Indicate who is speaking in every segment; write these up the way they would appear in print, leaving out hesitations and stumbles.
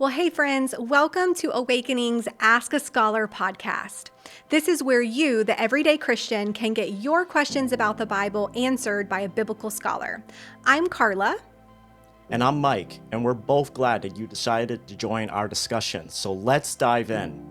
Speaker 1: Well, hey, friends, welcome to Awakening's Ask a Scholar podcast. This is where you, the everyday Christian, can get your questions about the Bible answered by a biblical scholar. I'm Carla.
Speaker 2: And I'm Mike, and we're both glad that you decided to join our discussion. So let's dive in.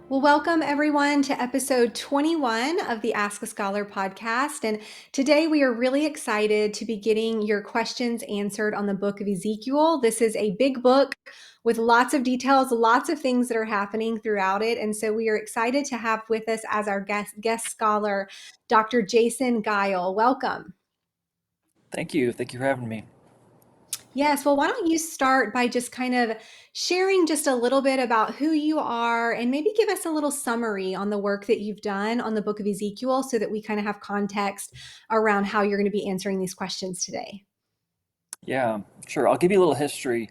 Speaker 1: Well, welcome everyone to episode 21 of the Ask a Scholar podcast. And today we are really excited to be getting your questions answered on the book of Ezekiel. This is a big book with lots of details, lots of things that are happening throughout it. And so we are excited to have with us as our guest scholar, Dr. Jason Gile. Welcome.
Speaker 3: Thank you. Thank you for having me.
Speaker 1: Yes. Well, why don't you start by just kind of sharing just a little bit about who you are and maybe give us a little summary on the work that you've done on the book of Ezekiel so that we kind of have context around how you're going to be answering these questions today.
Speaker 3: Yeah, sure. I'll give you a little history.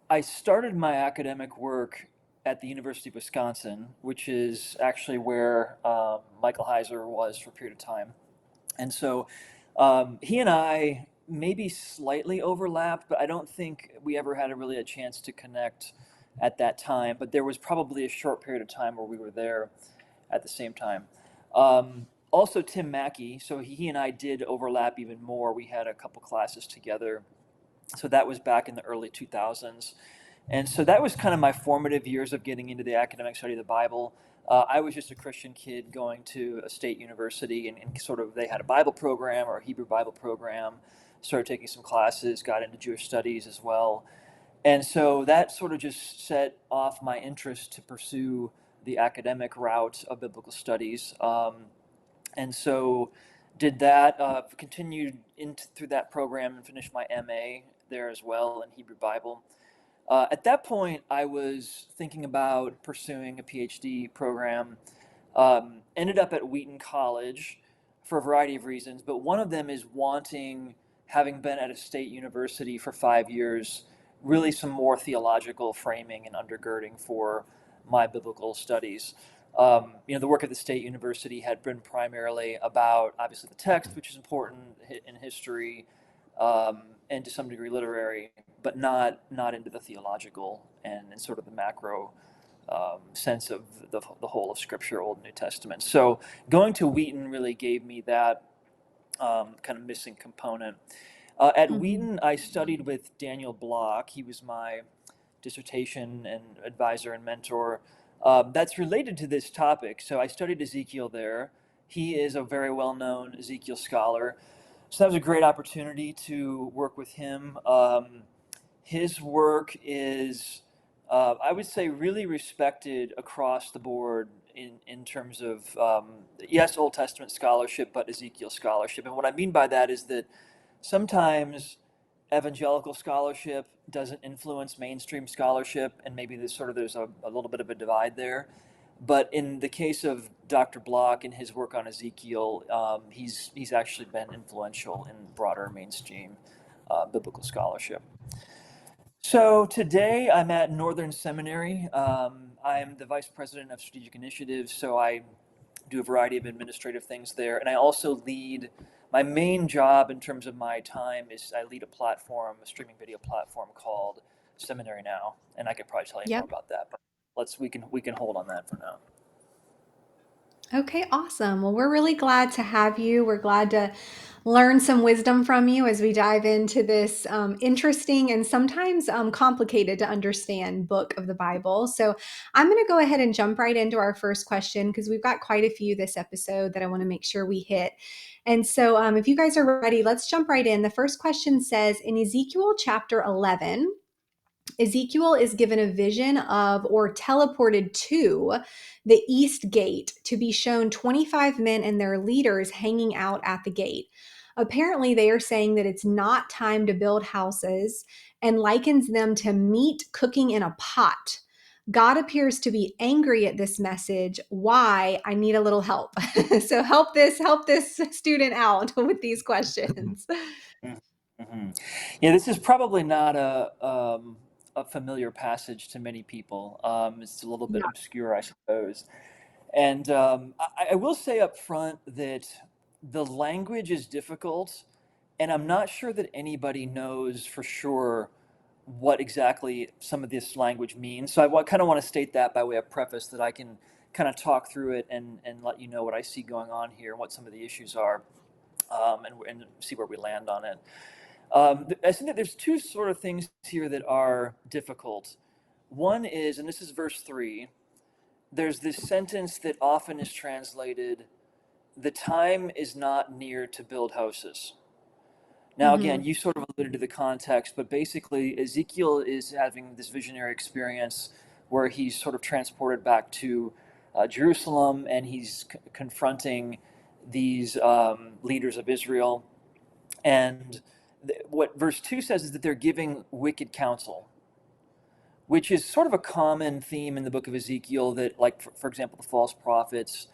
Speaker 3: I started my academic work at the University of Wisconsin, which is actually where Michael Heiser was for a period of time. And so he and I maybe slightly overlapped, but I don't think we ever had a chance to connect at that time. But there was probably a short period of time where we were there at the same time. Also, Tim Mackey, so he and I did overlap even more. We had a couple classes together. So that was back in the early 2000s. And so that was kind of my formative years of getting into the academic study of the Bible. I was just a Christian kid going to a state university, and sort of they had a Bible program or a Hebrew Bible program. Started taking some classes, got into Jewish studies as well. And so that sort of just set off my interest to pursue the academic route of biblical studies. And so did that, continued through that program and finished my MA there as well in Hebrew Bible. At that point, I was thinking about pursuing a PhD program. Ended up at Wheaton College for a variety of reasons, but one of them is having been at a state university for 5 years, really some more theological framing and undergirding for my biblical studies. The work at the state university had been primarily about, obviously, the text, which is important in history, and to some degree literary, but not into the theological and sort of the macro sense of the whole of Scripture, Old and New Testament. So going to Wheaton really gave me that kind of missing component. At Wheaton, I studied with Daniel Block. He was my dissertation and advisor and mentor. That's related to this topic. So I studied Ezekiel there. He is a very well-known Ezekiel scholar. So that was a great opportunity to work with him. His work is, I would say, really respected across the board in terms of, yes, Old Testament scholarship, but Ezekiel scholarship. And what I mean by that is that sometimes evangelical scholarship doesn't influence mainstream scholarship, and maybe there's a little bit of a divide there. But in the case of Dr. Block and his work on Ezekiel, he's actually been influential in broader mainstream biblical scholarship. So today I'm at Northern Seminary. I'm the vice president of strategic initiatives, so I do a variety of administrative things there, and I also lead. My main job in terms of my time is I lead a streaming video platform called Seminary Now, and I could probably tell you more about that, but we can hold on that for now.
Speaker 1: Okay, awesome. Well, we're really glad to have you. We're glad to learn some wisdom from you as we dive into this interesting and sometimes complicated to understand book of the Bible. So I'm going to go ahead and jump right into our first question because we've got quite a few this episode that I want to make sure we hit. And so if you guys are ready, let's jump right in. The first question says, in Ezekiel chapter 11, Ezekiel is given a vision of or teleported to the east gate to be shown 25 men and their leaders hanging out at the gate. Apparently, they are saying that it's not time to build houses and likens them to meat cooking in a pot. God appears to be angry at this message. Why? I need a little help. So help this student out with these questions.
Speaker 3: Mm-hmm. Yeah, this is probably not a familiar passage to many people. It's a little bit obscure, I suppose. And I will say up front that the language is difficult, and I'm not sure that anybody knows for sure what exactly some of this language means. So I kind of want to state that by way of preface, that I can kind of talk through it and let you know what I see going on here and what some of the issues are, and see where we land on it. I think that there's two sort of things here that are difficult. One is, and this is verse 3, there's this sentence that often is translated, the time is not near to build houses. Now, again,
Speaker 1: Hmm.
Speaker 3: you sort of alluded to the context, but basically, Ezekiel is having this visionary experience where he's sort of transported back to Jerusalem, and he's confronting these leaders of Israel. And what verse 2 says is that they're giving wicked counsel, which is sort of a common theme in the book of Ezekiel, that, like, for example, the false prophets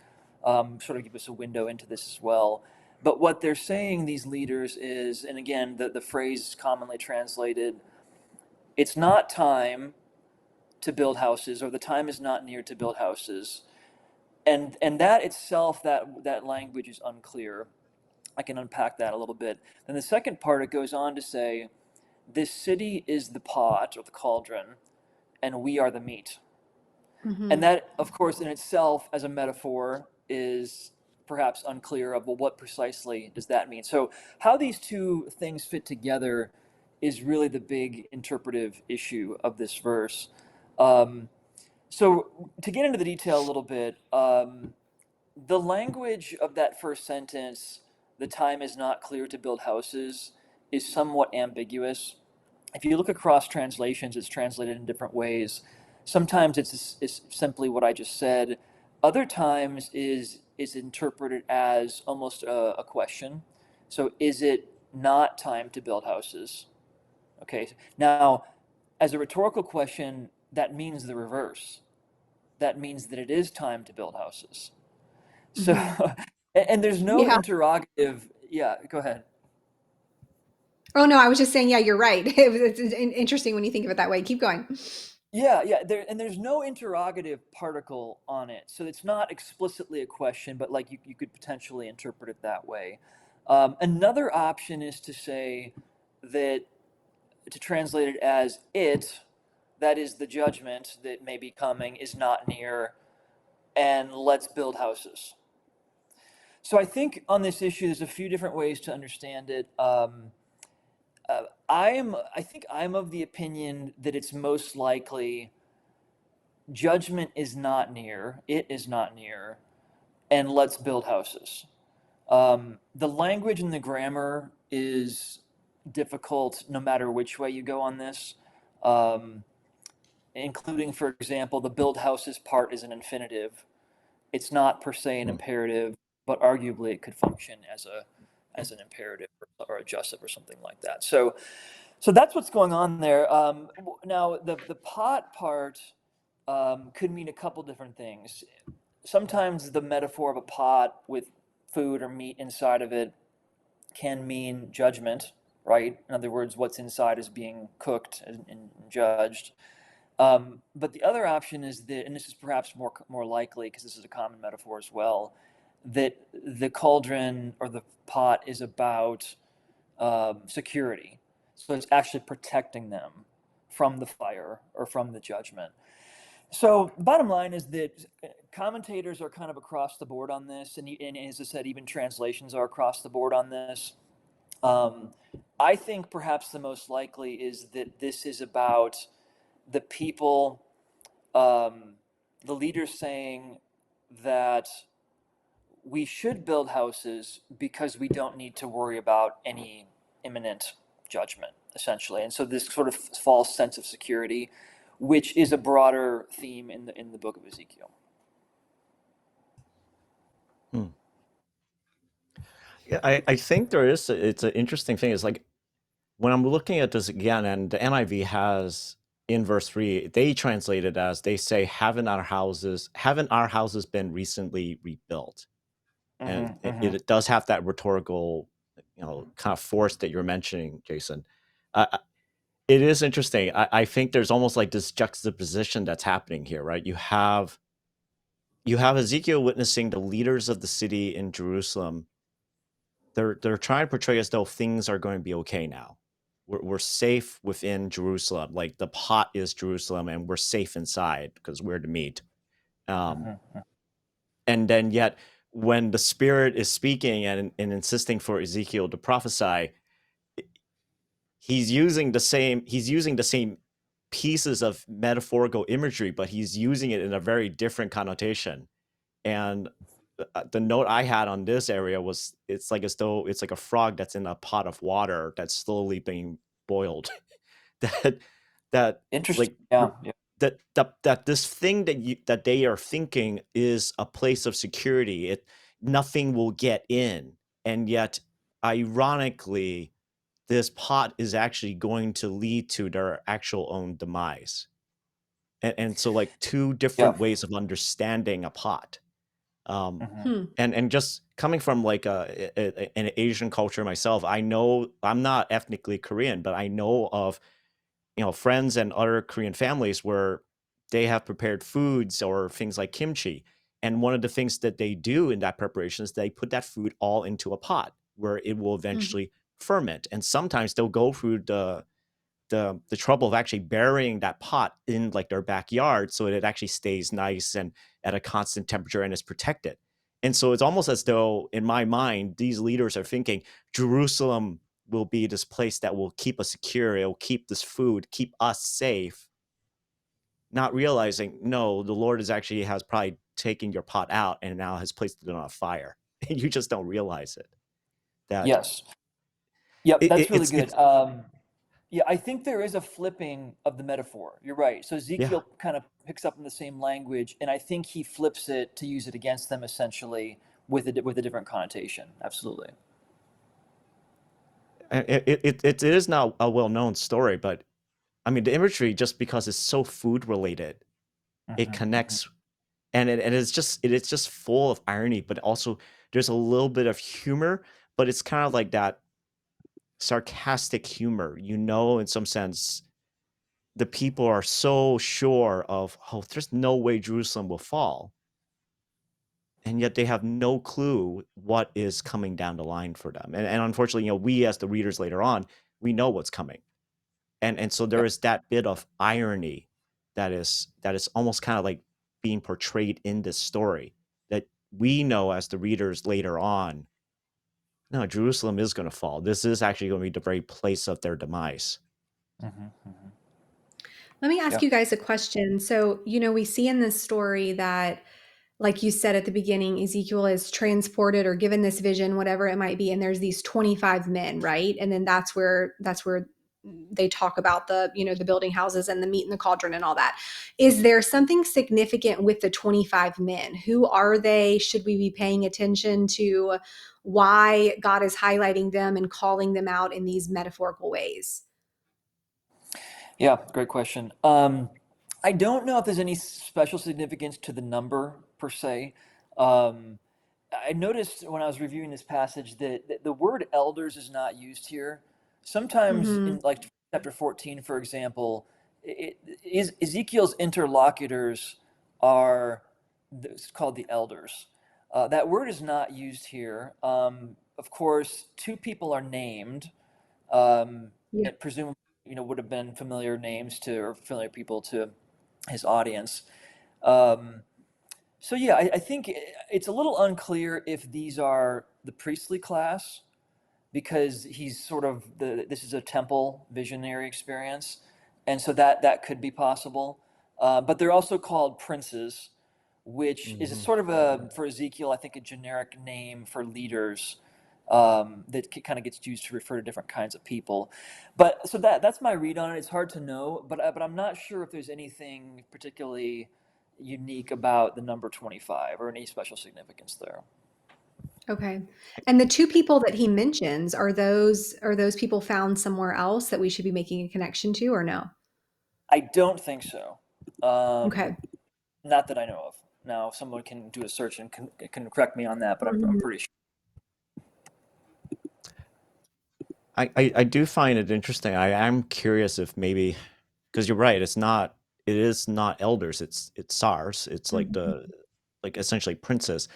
Speaker 3: sort of give us a window into this as well. But what they're saying, these leaders, is, and again, the phrase is commonly translated, it's not time to build houses, or the time is not near to build houses. And that itself, that language is unclear. I can unpack that a little bit. Then the second part, it goes on to say, this city is the pot or the cauldron, and we are the meat. And
Speaker 1: Hmm.
Speaker 3: that, of course, in itself, as a metaphor, is perhaps unclear of, well, what precisely does that mean? So, how these two things fit together is really the big interpretive issue of this verse. Um, so, to get into the detail a little bit, the language of that first sentence, the time is not clear to build houses, is somewhat ambiguous. If you look across translations, it's translated in different ways. Sometimes it's simply what I just said. Other times is interpreted as almost a question. So, is it not time to build houses? Okay. Now, as a rhetorical question, that means the reverse. That means that it is time to build houses. So,
Speaker 1: Hmm.
Speaker 3: and there's no
Speaker 1: Yeah.
Speaker 3: interrogative. Yeah, go ahead.
Speaker 1: Oh no, I was just saying, yeah, you're right. It's interesting when you think of it that way. Keep going.
Speaker 3: Yeah, yeah. There's no interrogative particle on it, so it's not explicitly a question, but like you could potentially interpret it that way. Another option is to say that, to translate it as it, that is the judgment that may be coming, is not near, and let's build houses. So I think on this issue, there's a few different ways to understand it. I think I'm of the opinion that it's most likely judgment is not near, it is not near, and let's build houses. The language and the grammar is difficult no matter which way you go on this, um, including, for example, the build houses part is an infinitive. It's not per se an
Speaker 2: Hmm.
Speaker 3: imperative, but arguably it could function as an imperative or a jussive or something like that. So that's what's going on there. Now, the pot part could mean a couple different things. Sometimes the metaphor of a pot with food or meat inside of it can mean judgment, right? In other words, what's inside is being cooked and judged. But the other option is that, and this is perhaps more likely because this is a common metaphor as well, that the cauldron or the pot is about security. So it's actually protecting them from the fire or from the judgment. So, bottom line is that commentators are kind of across the board on this, and as I said, even translations are across the board on this. Um, I think perhaps the most likely is that this is about the people, um, the leaders saying that we should build houses because we don't need to worry about any imminent judgment, essentially. And so this sort of false sense of security, which is a broader theme in the book of Ezekiel.
Speaker 2: Hmm. Yeah, I think there is. It's an interesting thing. Is like when I'm looking at this again, and the NIV has in verse 3, they translate it as they say, haven't our houses been recently rebuilt? And
Speaker 3: Mm-hmm,
Speaker 2: it,
Speaker 3: mm-hmm.
Speaker 2: it does have that rhetorical, kind of force that you're mentioning, Jason. It is interesting. I think there's almost like this juxtaposition that's happening here, right? You have Ezekiel witnessing the leaders of the city in Jerusalem. They're trying to portray as though things are going to be okay now, we're safe within Jerusalem. Like the pot is Jerusalem, and we're safe inside because we're the meat. Um,
Speaker 3: Mm-hmm.
Speaker 2: and then yet, when the Spirit is speaking and insisting for Ezekiel to prophesy, he's using the same pieces of metaphorical imagery, but he's using it in a very different connotation. And the note I had on this area was, it's like as though it's like a frog that's in a pot of water that's slowly being boiled. that that
Speaker 3: Interesting.
Speaker 2: like
Speaker 3: Yeah. Yeah.
Speaker 2: that this thing that they are thinking is a place of security. Nothing will get in, and yet, ironically, this pot is actually going to lead to their actual own demise. And so, like, two
Speaker 3: Yeah.
Speaker 2: different ways of understanding a pot. Um,
Speaker 3: Mm-hmm.
Speaker 1: Hmm.
Speaker 2: and just coming from like an Asian culture myself, I know I'm not ethnically Korean, but I know of, friends and other Korean families where they have prepared foods or things like kimchi. And one of the things that they do in that preparation is they put that food all into a pot where it will
Speaker 1: Mhm.
Speaker 2: eventually ferment. And sometimes they'll go through the trouble of actually burying that pot in like their backyard so that it actually stays nice and at a constant temperature and is protected. And so it's almost as though, in my mind, these leaders are thinking Jerusalem will be this place that will keep us secure, it will keep this food, keep us safe, not realizing, no, the Lord has probably taken your pot out and now has placed it on a fire. And you just don't realize it. That
Speaker 3: Yes. Yep.
Speaker 2: it,
Speaker 3: That's
Speaker 2: it,
Speaker 3: really
Speaker 2: it's
Speaker 3: good.
Speaker 2: it's
Speaker 3: Yeah, I think there is a flipping of the metaphor. You're right. So
Speaker 2: yeah.
Speaker 3: Ezekiel kind of picks up in the same language, and I think he flips it to use it against them essentially with a different connotation. Absolutely.
Speaker 2: And it is now a well-known story, but I mean, the imagery, just because it's so food related, it
Speaker 3: Hmm. Hmm.
Speaker 2: connects, and it's just full of irony, but also there's a little bit of humor, but it's kind of like that sarcastic humor, in some sense. The people are so sure of, oh, there's no way Jerusalem will fall, and yet they have no clue what is coming down the line for them. And unfortunately, we as the readers later on, we know what's coming. And so there
Speaker 3: Yep.
Speaker 2: is that bit of irony that is almost kind of like being portrayed in this story, that we know as the readers later on, no, Jerusalem is going to fall. This is actually going to be the very place of their demise.
Speaker 3: Hmm. Hmm.
Speaker 1: Let me ask
Speaker 3: Yeah.
Speaker 1: you guys a question. So, we see in this story that, like you said at the beginning, Ezekiel is transported or given this vision, whatever it might be, and there's these 25 men, right? And then that's where they talk about the building houses and the meat in the cauldron and all that. Is there something significant with the 25 men? Who are they? Should we be paying attention to why God is highlighting them and calling them out in these metaphorical ways?
Speaker 3: Yeah. Great question. I don't know if there's any special significance to the number per se. Um, I noticed when I was reviewing this passage that the word elders is not used here. Sometimes
Speaker 1: Mm-hmm.
Speaker 3: in like chapter 14, for example, Ezekiel's interlocutors are it's called the elders. That word is not used here. Of course, two people are named,
Speaker 1: Yeah.
Speaker 3: and presumably, would have been familiar names to or familiar people to his audience. Um, so yeah, I think it's a little unclear if these are the priestly class because he's sort of this is a temple visionary experience, and so that could be possible. But they're also called princes, which is a
Speaker 2: Hmm.
Speaker 3: sort of for Ezekiel, I think, a generic name for leaders that kind of gets used to refer to different kinds of people. But so that's my read on it. It's hard to know, but I'm not sure if there's anything particularly unique about the number 25 or any special significance there.
Speaker 1: Okay. And the two people that he mentions, are those people found somewhere else that we should be making a connection to or no?
Speaker 3: I don't think so.
Speaker 1: Okay.
Speaker 3: Not that I know of. Now, someone can do a search and can correct me on that, but I'm
Speaker 1: Mhm.
Speaker 3: pretty sure.
Speaker 2: I do find it interesting. I am curious if maybe, because you're right, it is not elders, it's SARS. It's like
Speaker 1: Mhm.
Speaker 2: like essentially princes,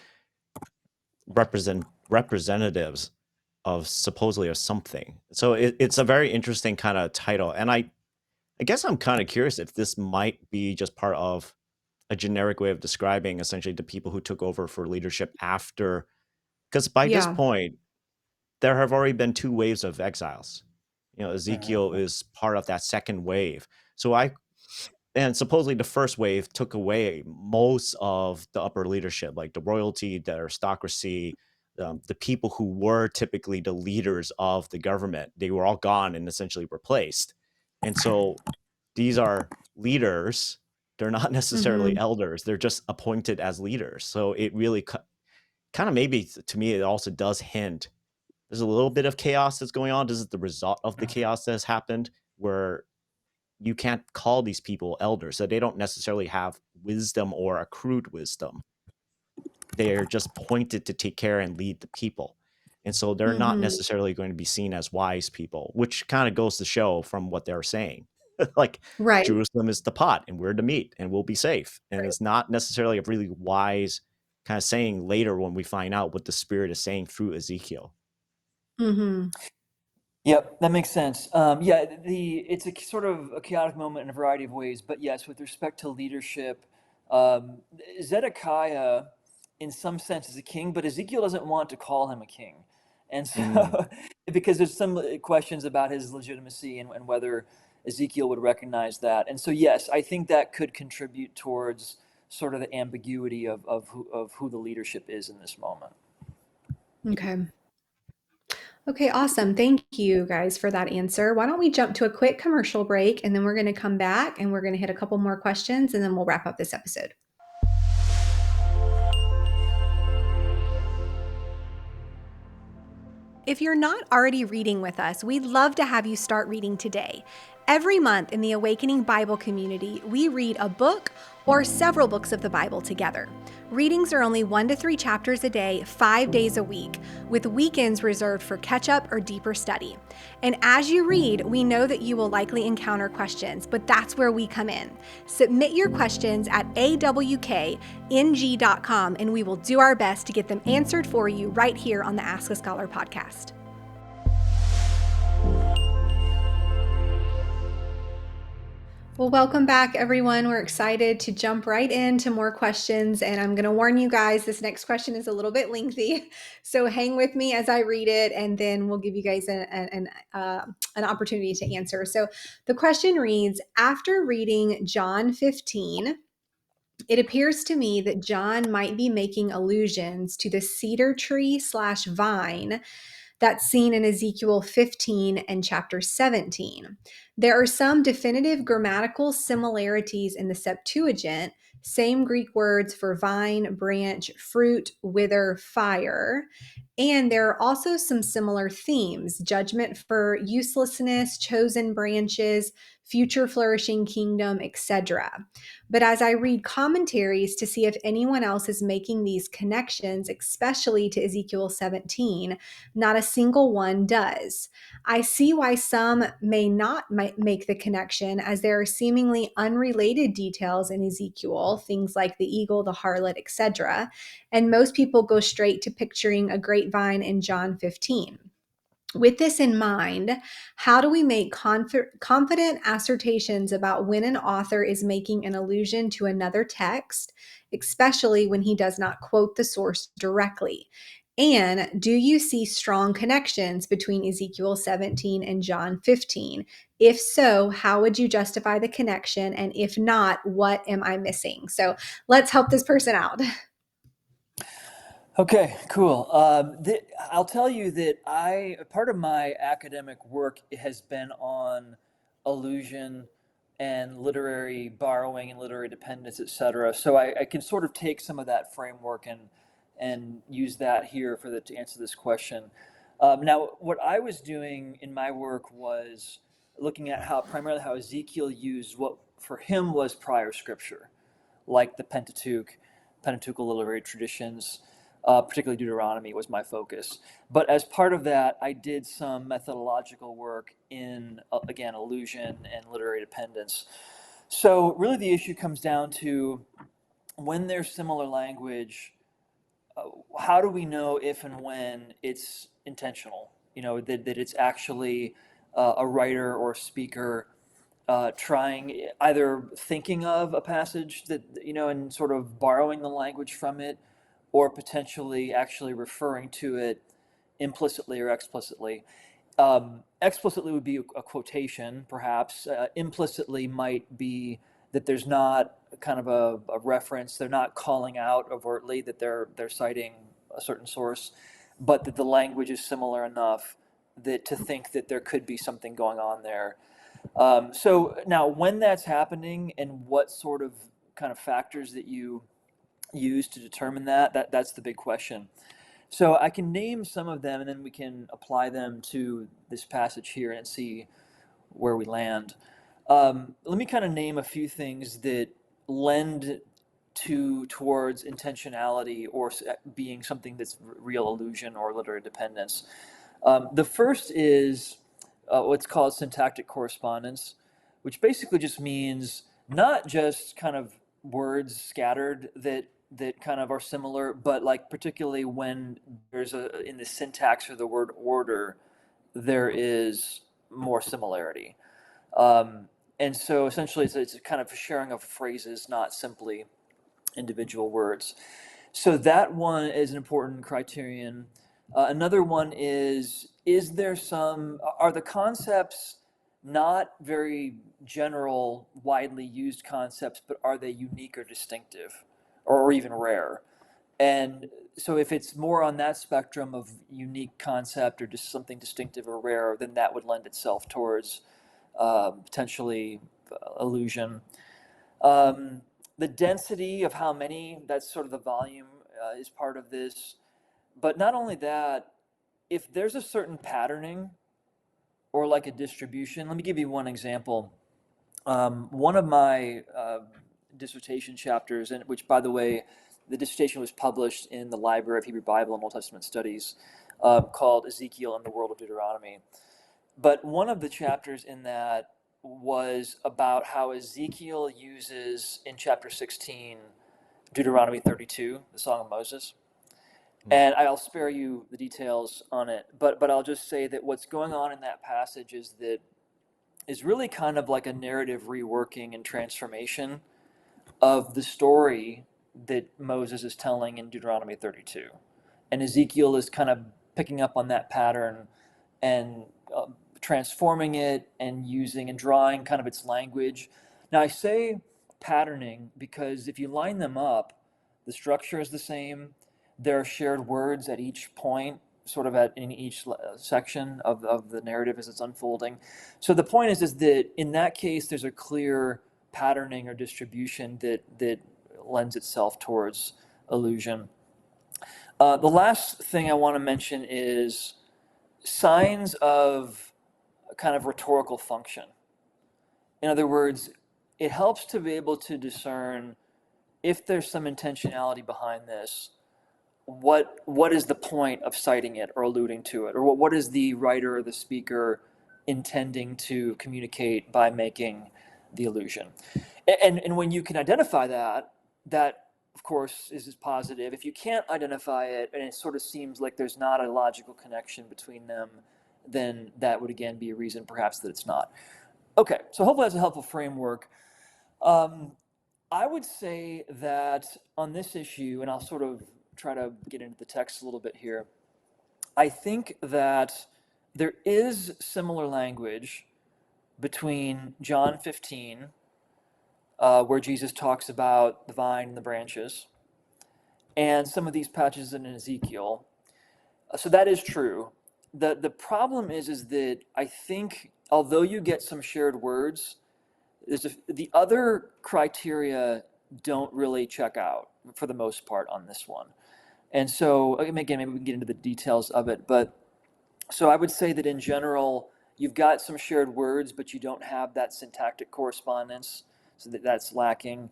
Speaker 2: representatives. of supposedly of something. So it's a very interesting kind of title. And I guess I'm kind of curious if this might be just part of a generic way of describing essentially the people who took over for leadership after, because by this
Speaker 1: Yeah.
Speaker 2: point, there have already been two waves of exiles. Ezekiel
Speaker 3: Mhm.
Speaker 2: is part of that second wave. And supposedly the first wave took away most of the upper leadership, like the royalty, the aristocracy, the people who were typically the leaders of the government. They were all gone and essentially replaced. And so these are leaders. They're not necessarily
Speaker 1: Hmm.
Speaker 2: elders. They're just appointed as leaders. So it really kind of, maybe to me, it also does hint there's a little bit of chaos that's going on. This is the result of the chaos that has happened, where you can't call these people elders. So they don't necessarily have wisdom or accrued wisdom. They are just appointed to take care and lead the people. And so they're not
Speaker 1: Hmm.
Speaker 2: necessarily going to be seen as wise people, which kind of goes to show from what they're saying. Like,
Speaker 1: Right.
Speaker 2: Jerusalem is the pot and we're the meat and we'll be safe. And it's not necessarily a really wise kind of saying later when we find out what the Spirit is saying through Ezekiel.
Speaker 1: Hmm.
Speaker 3: Yep, that makes sense. Yeah, it's a sort of a chaotic moment in a variety of ways, but yes, with respect to leadership, um, Zedekiah, in some sense, is a king, but Ezekiel doesn't want to call him a king, and
Speaker 2: Mm.
Speaker 3: so because there's some questions about his legitimacy and whether Ezekiel would recognize that, and so yes, I think that could contribute towards sort of the ambiguity of who the leadership is in this moment.
Speaker 1: Okay. Okay, awesome. Thank you guys for that answer. Why don't we jump to a quick commercial break and then we're going to come back and we're going to hit a couple more questions and then we'll wrap up this episode. If you're not already reading with us, we'd love to have you start reading today. Every month in the Awakening Bible community, we read a book or several books of the Bible together. Readings are only 1 to 3 chapters a day, 5 days a week, with weekends reserved for catch up or deeper study. And as you read, we know that you will likely encounter questions, but that's where we come in. Submit your questions at AWKNG.com and we will do our best to get them answered for you right here on the Ask a Scholar podcast. Well, welcome back, everyone. We're excited to jump right into more questions. And I'm going to warn you guys, this next question is a little bit lengthy. So hang with me as I read it, and then we'll give you guys an opportunity to answer. So the question reads, after reading John 15, it appears to me that John might be making allusions to the cedar tree / vine that's seen in Ezekiel 15 and chapter 17. There are some definitive grammatical similarities in the Septuagint, same Greek words for vine, branch, fruit, wither, fire. And there are also some similar themes: judgment for uselessness, chosen branches, future flourishing kingdom, etc. But as I read commentaries to see if anyone else is making these connections, especially to Ezekiel 17, not a single one does. I see why some may not make the connection, as there are seemingly unrelated details in Ezekiel, things like the eagle, the harlot, etc. And most people go straight to picturing a grapevine in John 15. With this in mind, how do we make confident assertions about when an author is making an allusion to another text, especially when he does not quote the source directly? And do you see strong connections between Ezekiel 17 and John 15? If so, how would you justify the connection? And if not, what am I missing? So let's help this person out.
Speaker 3: Okay, cool. I'll tell you that part of my academic work has been on allusion and literary borrowing and literary dependence, etc. So I can sort of take some of that framework and use that here to answer this question. Now, what I was doing in my work was looking at primarily how Ezekiel used what for him was prior scripture, like the Pentateuchal literary traditions, particularly Deuteronomy was my focus. But as part of that, I did some methodological work in, again, allusion and literary dependence. So really the issue comes down to when there's similar language, how do we know if and when it's intentional? that it's actually a writer or speaker trying, either thinking of a passage that, and sort of borrowing the language from it, or potentially actually referring to it implicitly or explicitly. Explicitly would be a quotation, perhaps. Implicitly might be that there's not kind of a reference. They're not calling out overtly that they're citing a certain source, but that the language is similar enough that to think that there could be something going on there. So now, when that's happening, and what sort of kind of factors that you use to determine that's the big question. So I can name some of them, and then we can apply them to this passage here and see where we land. Let me kind of name a few things that lend towards intentionality or being something that's real allusion or literary dependence. The first is what's called syntactic correspondence, which basically just means not just kind of words scattered that kind of are similar, but like particularly when there's in the syntax for the word order, there is more similarity. And so essentially it's kind of sharing of phrases, not simply individual words. So that one is an important criterion. Another one is are the concepts not very general, widely used concepts, but are they unique or distinctive, or even rare? And so if it's more on that spectrum of unique concept or just something distinctive or rare, then that would lend itself towards potentially allusion. The density of how many, that's sort of the volume, is part of this. But not only that, if there's a certain patterning or like a distribution, let me give you one example. One of my dissertation chapters, and which, by the way, the dissertation was published in the Library of Hebrew Bible and Old Testament Studies, called Ezekiel and the World of Deuteronomy. But one of the chapters in that was about how Ezekiel uses, in chapter 16, Deuteronomy 32, the Song of Moses. And I'll spare you the details on it, but I'll just say that what's going on in that passage is really kind of like a narrative reworking and transformation of the story that Moses is telling in Deuteronomy 32. And Ezekiel is kind of picking up on that pattern and transforming it and using and drawing kind of its language. Now, I say patterning because if you line them up, the structure is the same. There are shared words at each point, sort of in each section of the narrative as it's unfolding. So the point is that in that case, there's a clear patterning or distribution that lends itself towards allusion. The last thing I want to mention is signs of a kind of rhetorical function. In other words, it helps to be able to discern if there's some intentionality behind this. What is the point of citing it or alluding to it, or what is the writer or the speaker intending to communicate by making the allusion? And when you can identify that of course is positive. If you can't identify it and it sort of seems like there's not a logical connection between them, then that would again be a reason perhaps that it's not. Okay, so hopefully that's a helpful framework. I would say that on this issue, and I'll sort of try to get into the text a little bit here, I think that there is similar language between John 15, where Jesus talks about the vine and the branches, and some of these passages in Ezekiel. So that is true. The problem is that I think, although you get some shared words, the other criteria don't really check out for the most part on this one. And so, again, maybe we can get into the details of it, but so I would say that in general, you've got some shared words, but you don't have that syntactic correspondence, so that's lacking.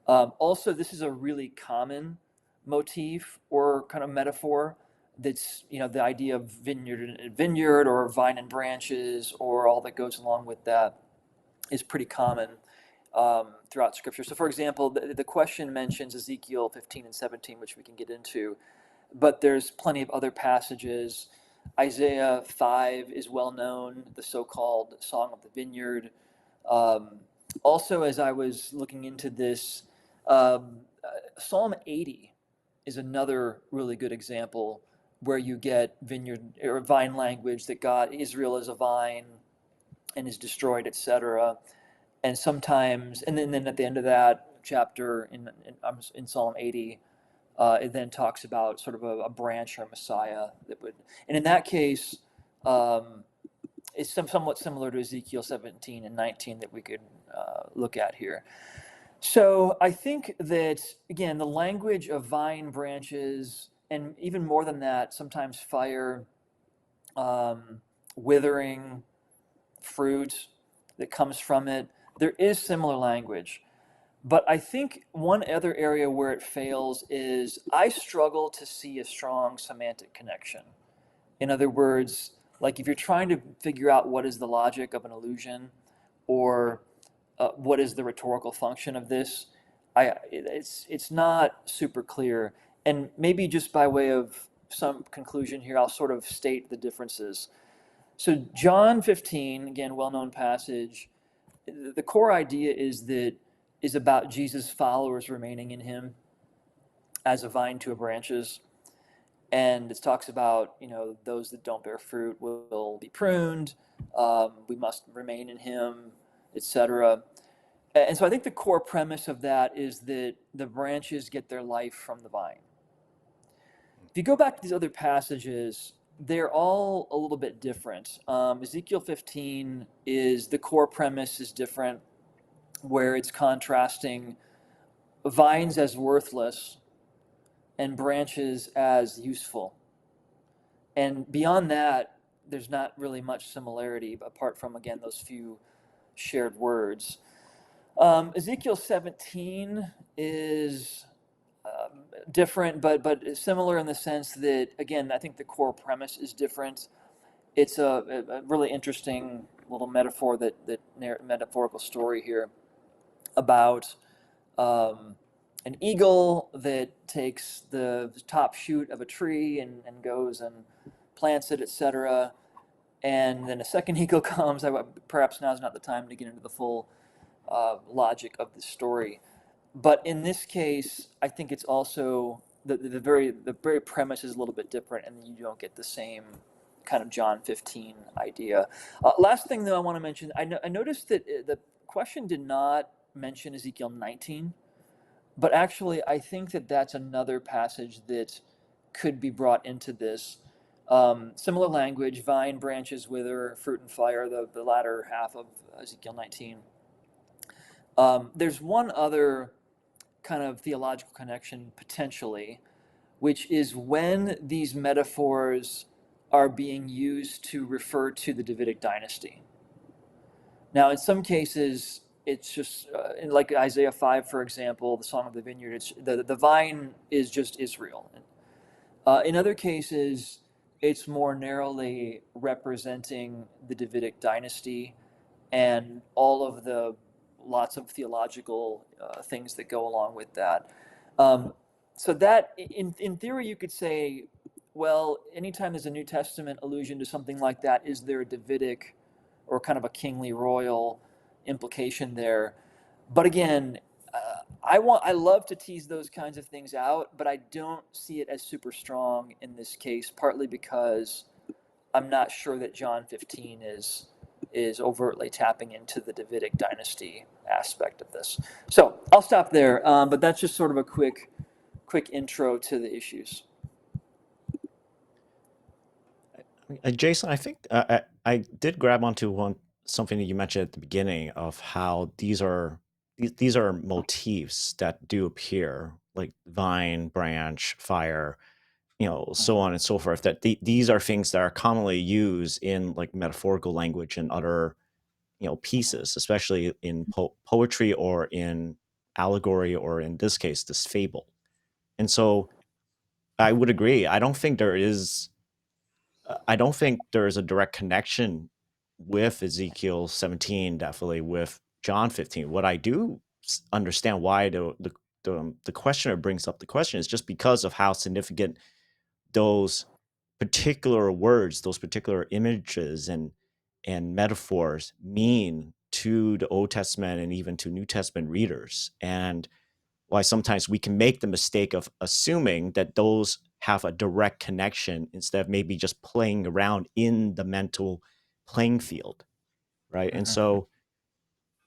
Speaker 3: Also, this is a really common motif or kind of metaphor. That's, the idea of vineyard or vine and branches or all that goes along with that is pretty common throughout Scripture. So, for example, the question mentions Ezekiel 15 and 17, which we can get into, but there's plenty of other passages. Isaiah 5 is well known, the so-called Song of the Vineyard. Um, Also, as I was looking into this, Psalm 80 is another really good example where you get vineyard or vine language, that God, Israel is a vine and is destroyed, etc. And sometimes, and then at the end of that chapter in Psalm 80, it then talks about sort of a branch or a Messiah that would, and in that case, um, it's somewhat similar to Ezekiel 17 and 19 that we could look at here. So I think that, again, the language of vine branches, and even more than that, sometimes fire, um, withering, fruit that comes from it, there is similar language. But I think one other area where it fails is I struggle to see a strong semantic connection. In other words, like if you're trying to figure out what is the logic of an allusion, or what is the rhetorical function of this, it's not super clear. And maybe just by way of some conclusion here, I'll sort of state the differences. So John 15, again, well-known passage. The core idea is about Jesus' followers remaining in him as a vine to a branches. And it talks about, those that don't bear fruit will be pruned. We must remain in him, etc. And so I think the core premise of that is that the branches get their life from the vine. If you go back to these other passages, they're all a little bit different. Ezekiel 15 is, the core premise is different, where it's contrasting vines as worthless and branches as useful. And beyond that, there's not really much similarity apart from, again, those few shared words. Ezekiel 17 is different, but similar in the sense that, again, I think the core premise is different. It's a really interesting little metaphor, metaphorical story here about an eagle that takes the top shoot of a tree and goes and plants it, etc. And then a second eagle comes. Perhaps now is not the time to get into the full logic of the story. But in this case, I think it's also the very premise is a little bit different, and you don't get the same kind of John 15 idea. Last thing, though, I want to mention, I noticed that the question did not mention Ezekiel 19, but actually I think that that's another passage that could be brought into this. Similar language, vine branches wither, fruit and fire, the latter half of Ezekiel 19. There's one other kind of theological connection potentially, which is when these metaphors are being used to refer to the Davidic dynasty. Now, in some cases, it's just like Isaiah 5, for example, the Song of the Vineyard. It's the vine is just Israel. In other cases, it's more narrowly representing the Davidic dynasty and all of the lots of theological things that go along with that. So that, in theory, you could say, well, anytime there's a New Testament allusion to something like that, is there a Davidic or kind of a kingly royal implication there? But again, I love to tease those kinds of things out, but I don't see it as super strong in this case, partly because I'm not sure that John 15 is overtly tapping into the Davidic dynasty aspect of this. So I'll stop there, but that's just sort of a quick intro to the issues.
Speaker 2: Jason, I think I did grab onto something that you mentioned at the beginning of how these are motifs that do appear, like vine, branch, fire, so on and so forth. That these are things that are commonly used in like metaphorical language and other pieces, especially in poetry or in allegory, or in this case, this fable. And so I would agree. I don't think there is a direct connection with Ezekiel 17, definitely with John 15. What I do understand why the questioner brings up the question is just because of how significant those particular words, those particular images and metaphors mean to the Old Testament and even to New Testament readers, and why sometimes we can make the mistake of assuming that those have a direct connection instead of maybe just playing around in the mental playing field, right? And
Speaker 3: Mm-hmm.
Speaker 2: so,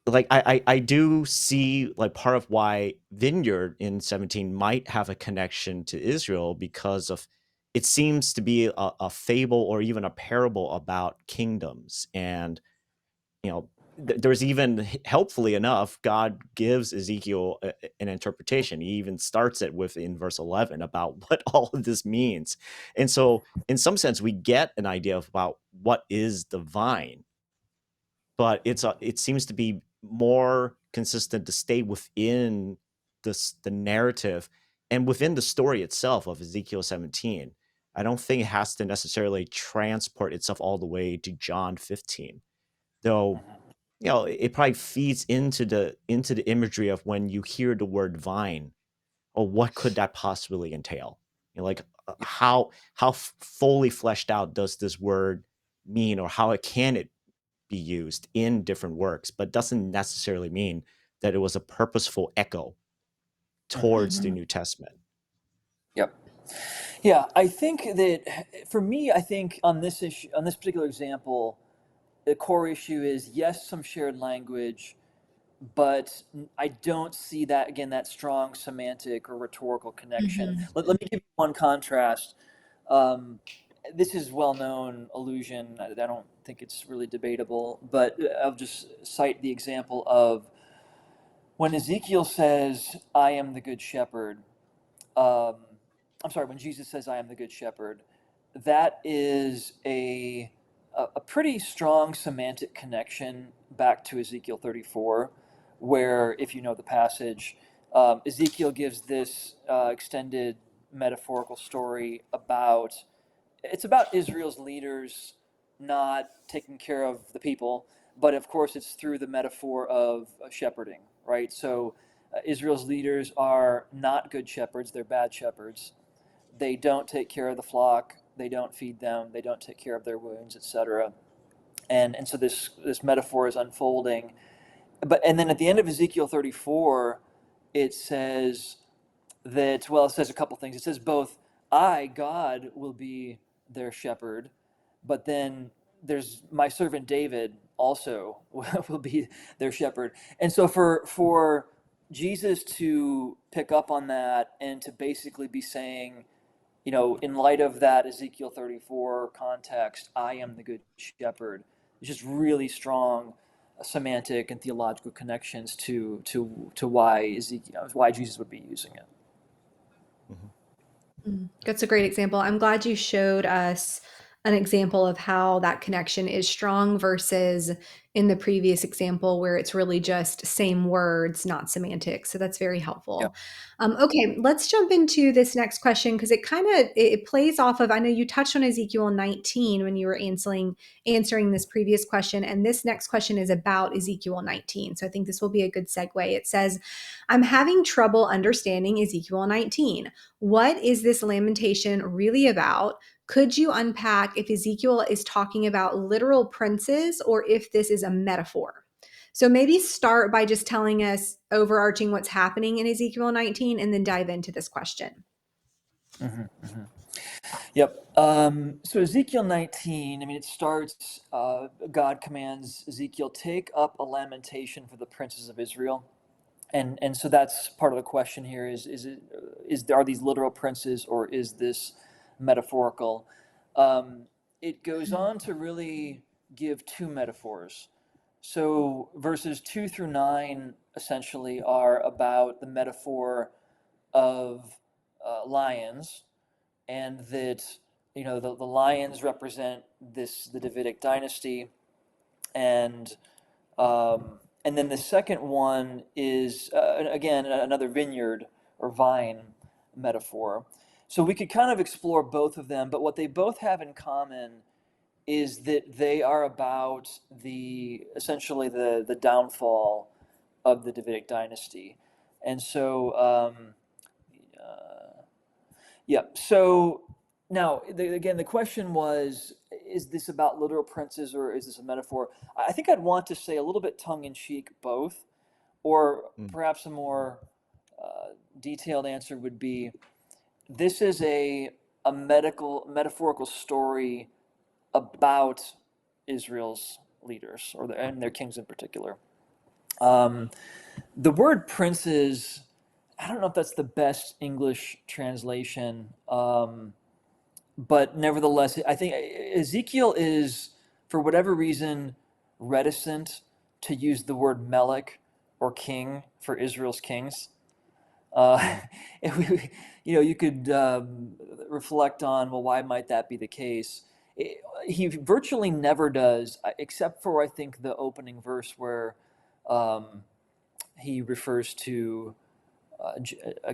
Speaker 2: like, I do see, like, part of why Vineyard in 17 might have a connection to Israel, because of it seems to be a fable or even a parable about kingdoms. And there's even, helpfully enough, God gives Ezekiel an interpretation. He even starts it with, in verse 11, about what all of this means. And so in some sense we get an idea about what is the vine, but it seems to be more consistent to stay within the narrative and within the story itself of Ezekiel 17. I don't think it has to necessarily transport itself all the way to John 15, though. It probably feeds into the imagery of when you hear the word vine, or what could that possibly entail? Like, how fully fleshed out does this word mean, or how can it be used in different works, but doesn't necessarily mean that it was a purposeful echo
Speaker 3: Mm-hmm.
Speaker 2: towards the
Speaker 1: Mhm.
Speaker 2: New Testament.
Speaker 3: Yep. Yeah, I think that for me, I think on this issue, on this particular example, the core issue is yes, some shared language, but I don't see that, again, that strong semantic or rhetorical connection.
Speaker 1: Mhm.
Speaker 3: Let me give you one contrast. Um, this is well-known allusion. I don't think it's really debatable, but I'll just cite the example of when Ezekiel says, "I am the good shepherd." Um, I'm sorry, when Jesus says, "I am the good shepherd," that is a pretty strong semantic connection back to Ezekiel 34, where, if you know the passage, Ezekiel gives this extended metaphorical story about it's about Israel's leaders not taking care of the people, but of course it's through the metaphor of shepherding, right? So Israel's leaders are not good shepherds; they're bad shepherds. They don't take care of the flock. They don't feed them. They don't take care of their wounds, etc. And so this metaphor is unfolding. And then at the end of Ezekiel 34, it says that, well, it says a couple things. It says both, I, God, will be their shepherd, but then there's my servant David also will be their shepherd. And so for Jesus to pick up on that and to basically be saying, in light of that Ezekiel 34 context, I am the good shepherd, it's just really strong semantic and theological connections to why Jesus would be using it.
Speaker 2: Mhm.
Speaker 1: That's a great example. I'm glad you showed us an example of how that connection is strong versus in the previous example where it's really just same words, not semantics. So that's very
Speaker 3: Yeah.
Speaker 1: helpful. Okay, let's jump into this next question because it kind of it plays off of. I know you touched on Ezekiel 19 when you were answering this previous question, and this next question is about Ezekiel 19. So I think this will be a good segue. It says, "I'm having trouble understanding Ezekiel 19. What is this lamentation really about? Could you unpack if Ezekiel is talking about literal princes or if this is a metaphor?" So maybe start by just telling us overarching what's happening in Ezekiel 19 and then dive into this question.
Speaker 3: Hmm. Hmm. Yep. So Ezekiel 19, I mean, it starts, God commands Ezekiel, take up a lamentation for the princes of Israel. And so that's part of the question here are these literal princes or is this metaphorical? It goes on to really give two metaphors. So verses 2 through 9 essentially are about the metaphor of lions, and that the lions represent the Davidic dynasty, and and then the second one is again another vineyard or vine metaphor. So we could kind of explore both of them, but what they both have in common is that they are about essentially the downfall of the Davidic dynasty, and so yeah. So Now, again, the question was, is this about literal princes or is this a metaphor? I think I'd want to say a little bit tongue in cheek, both, or
Speaker 2: Mm.
Speaker 3: perhaps a more detailed answer would be, this is a metaphorical story about Israel's leaders and their kings in particular. The word princes, I don't know if that's the best English translation, but nevertheless, I think Ezekiel is, for whatever reason, reticent to use the word melech or king for Israel's kings. Uh,
Speaker 2: Mm.
Speaker 3: and you could reflect on, well, why might that be the case? He virtually never does, except for I think the opening verse where um, he refers to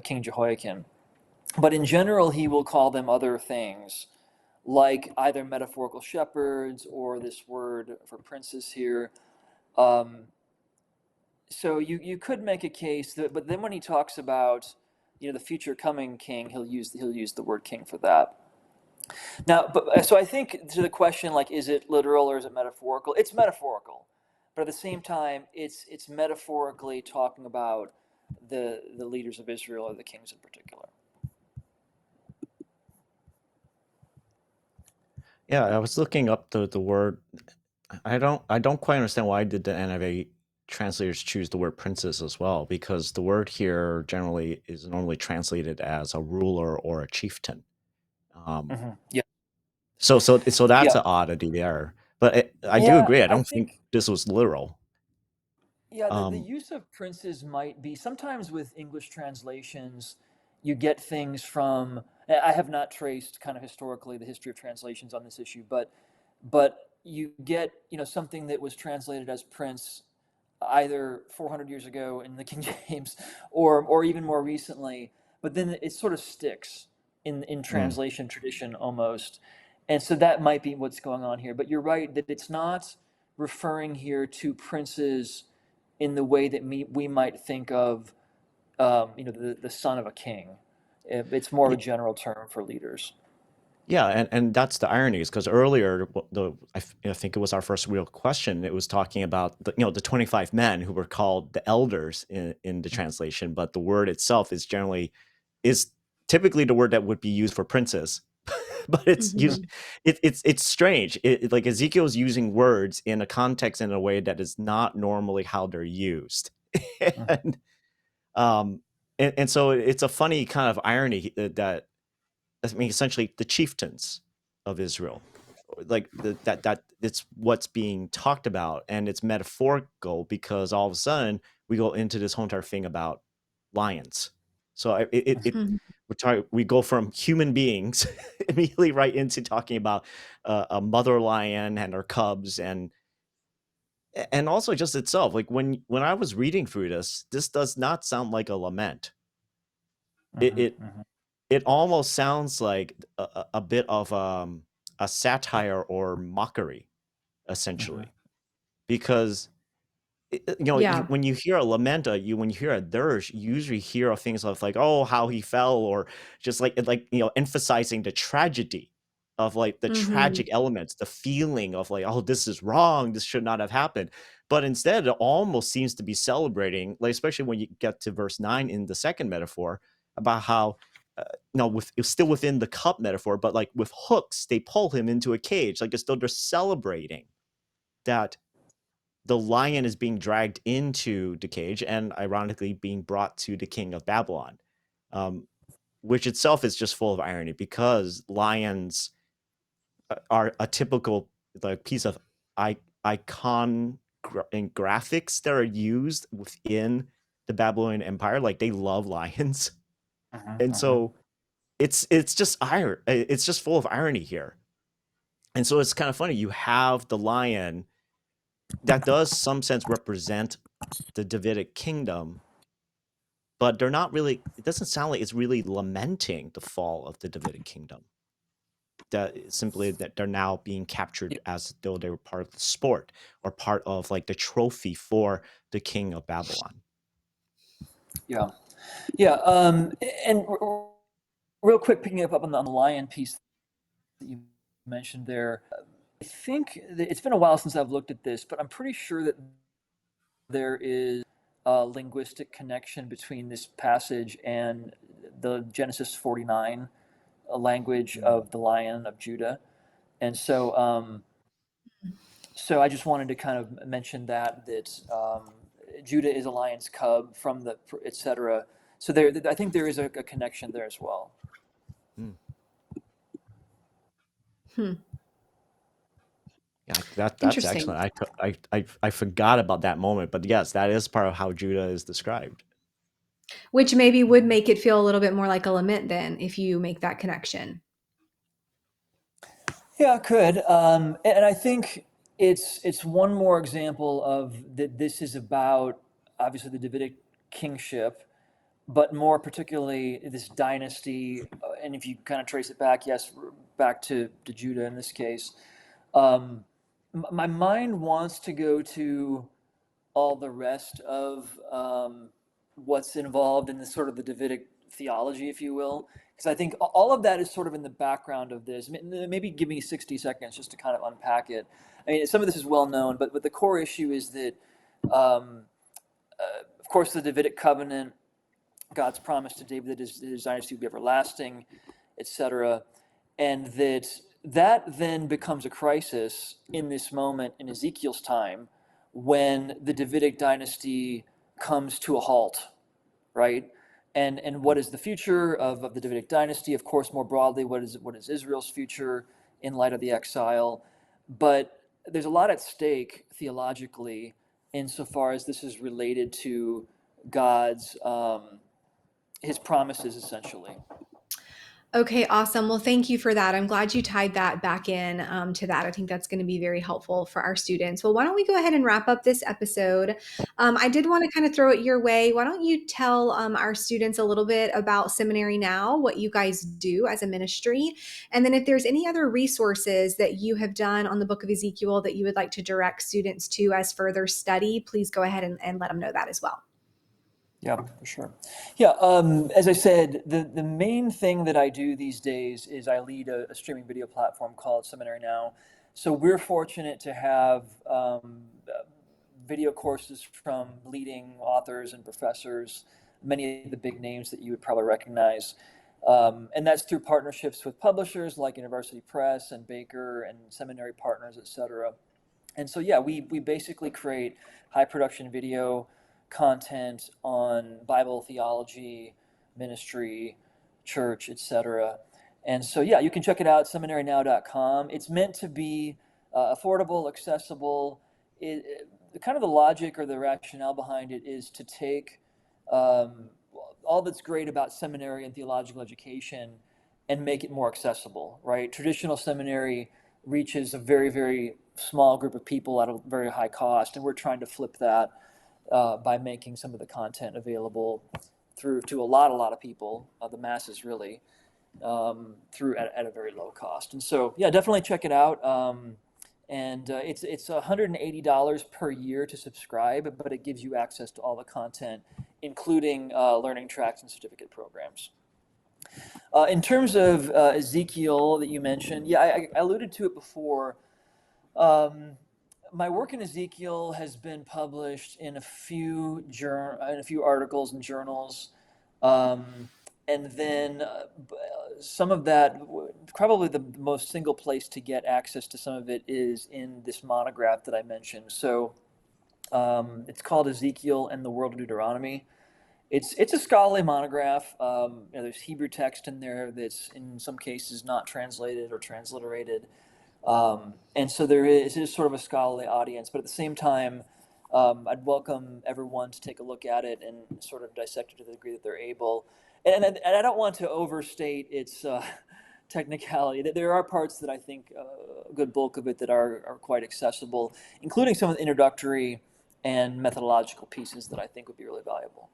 Speaker 3: King Jehoiakim. But in general, he will call them other things, like either metaphorical shepherds or this word for princes here. Um, so you could make a case that, but then when he talks about the future coming king, he'll use the word king for that. Now, but so I think to the question, like, is it literal or is it metaphorical? It's metaphorical, but at the same time, it's metaphorically talking about the leaders of Israel or the kings in particular.
Speaker 2: Yeah, I was looking up the word. I don't quite understand why did the NIV translators choose the word princess as well, because the word here generally is normally translated as a ruler or a chieftain. Um,
Speaker 3: Yeah,
Speaker 2: so that's
Speaker 3: yeah,
Speaker 2: an oddity there. But I do
Speaker 3: yeah.
Speaker 2: agree. I
Speaker 3: I
Speaker 2: don't think
Speaker 3: think
Speaker 2: this was literal.
Speaker 3: Yeah, the
Speaker 2: Um,
Speaker 3: use of princes might be sometimes with English translations, you get things from. I have not traced kind of historically the history of translations on this issue, but you get something that was translated as prince either 400 years ago in the King James or even more recently, but then it sort of sticks in
Speaker 2: mm.
Speaker 3: translation tradition almost. And so that might be what's going on here. But you're right that it's not referring here to princes in the way that we might think of the son of a king. It's more of a general term for leaders.
Speaker 2: Yeah, and that's the irony is because earlier I think it was our first real question. It was talking about the 25 men who were called the elders in the translation, but the word itself is typically the word that would be used for princes, but it's used.
Speaker 1: Mhm.
Speaker 2: It's strange. Like Ezekiel's using words in a context in a way that is not normally how they're used,
Speaker 3: Mhm.
Speaker 2: and um and so it's a funny kind of irony that I mean, essentially the chieftains of Israel, like that it's what's being talked about, and it's metaphorical because all of a sudden we go into this whole entire thing about lions. So
Speaker 1: Mhm.
Speaker 2: we go from human beings immediately right into talking about a mother lion and her cubs, and also just itself. Like when I was reading through this does not sound like a lament. It
Speaker 3: Mhm.
Speaker 2: it
Speaker 3: Mhm.
Speaker 2: it almost sounds like a bit of a satire or mockery,
Speaker 3: Mhm.
Speaker 2: essentially, because
Speaker 1: Yeah.
Speaker 2: when you hear a lament, when you hear a dirge, you usually hear of things of like, oh, how he fell, or just like emphasizing the tragedy of like the
Speaker 1: Mhm.
Speaker 2: tragic elements, the feeling of like, oh, this is wrong, this should not have happened. But instead, it almost seems to be celebrating, like especially when you get to verse 9 in the second metaphor about how. No, it's still within the cup metaphor, but like with hooks, they pull him into a cage, like as though they're celebrating that the lion is being dragged into the cage and ironically being brought to the king of Babylon, um, which itself is just full of irony because lions are a typical like piece of icon and graphics that are used within the Babylonian Empire. Like they love lions,
Speaker 3: Mhm.
Speaker 2: and
Speaker 3: Mhm.
Speaker 2: so it's just it's just full of irony here. And so it's kind of funny. You have the lion that does some sense represent the Davidic kingdom, but they're not really. It doesn't sound like it's really lamenting the fall of the Davidic kingdom. That simply that they're now being captured as though they were part of the sport or part of like the trophy for the king of Babylon.
Speaker 3: Yeah, yeah. And real quick, picking up on the lion piece. that you mentioned there. I think it's been a while since I've looked at this, but I'm pretty sure that there is a linguistic connection between this passage and the Genesis 49 language of the Lion of Judah. And so I just wanted to kind of mention that Judah is a lion's cub from the etc. So I think there is a connection there as well.
Speaker 2: Mm.
Speaker 1: Hmm.
Speaker 2: Yeah, that's
Speaker 1: Interesting.
Speaker 2: excellent. I forgot about that moment, but yes, that is part of how Judah is described.
Speaker 1: Which maybe would make it feel a little bit more like a lament then, if you make that connection.
Speaker 3: Yeah, it could. And I think it's one more example of that this is about obviously the Davidic kingship, but more particularly this dynasty. And if you kind of trace it back, yes, back to Judah in this case. My mind wants to go to all the rest of what's involved in the sort of the Davidic theology, if you will, because I think all of that is sort of in the background of this. Maybe give me 60 seconds just to kind of unpack it. I mean, some of this is well known, but the core issue is that, of course, the Davidic covenant, God's promise to David that his dynasty would be everlasting, etc., and that then becomes a crisis in this moment in Ezekiel's time when the Davidic dynasty comes to a halt, right? And what is the future of the Davidic dynasty? Of course, more broadly, what is Israel's future in light of the exile? But there's a lot at stake theologically insofar as this is related to God's his promises, essentially.
Speaker 1: Okay, awesome. Well, thank you for that. I'm glad you tied that back in to that. I think that's going to be very helpful for our students. Well, why don't we go ahead and wrap up this episode? I did want to kind of throw it your way. Why don't you tell our students a little bit about Seminary Now, what you guys do as a ministry, and then if there's any other resources that you have done on the book of Ezekiel that you would like to direct students to as further study, please go ahead and let them know that as well.
Speaker 3: Yeah, for sure. Yeah, as I said, the main thing that I do these days is I lead a streaming video platform called Seminary Now. So we're fortunate to have video courses from leading authors and professors, many of the big names that you would probably recognize. And that's through partnerships with publishers like University Press and Baker and seminary partners, et cetera. And so, yeah, we basically create high production video content on Bible theology, ministry, church, etc. And so, yeah, you can check it out, seminarynow.com. It's meant to be affordable, accessible. Kind of the logic or the rationale behind it is to take um, all that's great about seminary and theological education and make it more accessible, right? Traditional seminary reaches a very, very small group of people at a very high cost, and we're trying to flip that by making some of the content available through to a lot of people, the masses really, through at a very low cost. And so, yeah, definitely check it out. And it's $180 per year to subscribe, but it gives you access to all the content, including learning tracks and certificate programs. In terms of Ezekiel that you mentioned, yeah, I alluded to it before. My work in Ezekiel has been published in a few articles and journals, and then some of that, probably the most single place to get access to some of it is in this monograph that I mentioned. So it's called Ezekiel and the World of Deuteronomy. It's a scholarly monograph. There's Hebrew text in there that's in some cases not translated or transliterated. And so it is sort of a scholarly audience, but at the same time, I'd welcome everyone to take a look at it and sort of dissect it to the degree that they're able. And I don't want to overstate its technicality. There are parts that I think a good bulk of it that are quite accessible, including some of the introductory and methodological pieces that I think would be really valuable.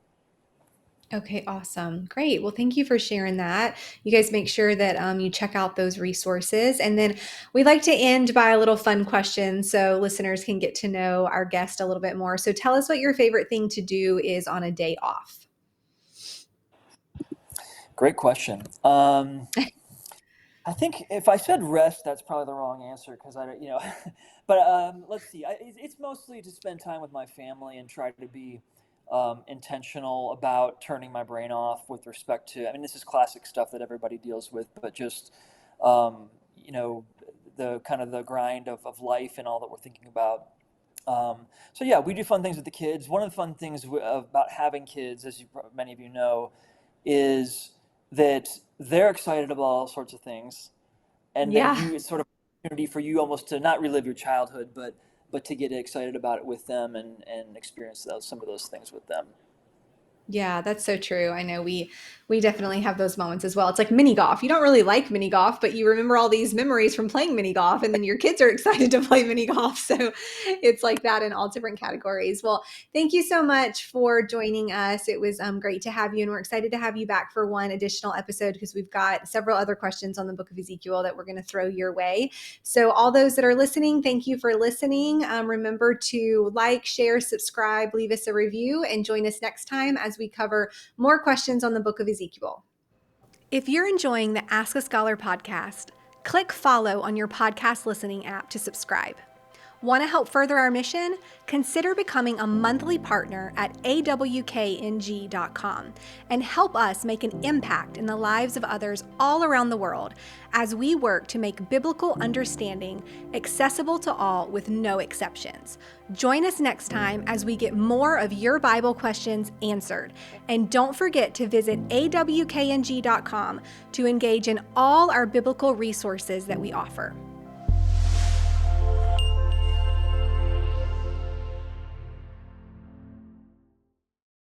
Speaker 1: Okay, awesome. Great. Well, thank you for sharing that. You guys make sure that you check out those resources. And then we like to end by a little fun question so listeners can get to know our guest a little bit more. So tell us what your favorite thing to do is on a day off.
Speaker 3: Great question. I think if I said rest, that's probably the wrong answer because I don't, but let's see. It's mostly to spend time with my family and try to be intentional about turning my brain off with respect to, I mean, this is classic stuff that everybody deals with, but just, um, you know, the kind of the grind of life and all that we're thinking about. So yeah, we do fun things with the kids. One of the fun things about having kids, as many of you know, is that they're excited about all sorts of things, and then
Speaker 1: Yeah.
Speaker 3: you it's sort of an opportunity for you almost to not relive your childhood, but to get excited about it with them and experience some of those things with them.
Speaker 1: Yeah, that's so true. I know we definitely have those moments as well. It's like mini golf. You don't really like mini golf, but you remember all these memories from playing mini golf, and then your kids are excited to play mini golf. So it's like that in all different categories. Well, thank you so much for joining us. It was great to have you, and we're excited to have you back for one additional episode because we've got several other questions on the book of Ezekiel that we're going to throw your way. So all those that are listening, thank you for listening. Remember to like, share, subscribe, leave us a review, and join us next time as we cover more questions on the book of Ezekiel. If you're enjoying the Ask a Scholar podcast, click follow on your podcast listening app to subscribe. Want to help further our mission? Consider becoming a monthly partner at AWKNG.com and help us make an impact in the lives of others all around the world as we work to make biblical understanding accessible to all with no exceptions. Join us next time as we get more of your Bible questions answered. And don't forget to visit AWKNG.com to engage in all our biblical resources that we offer.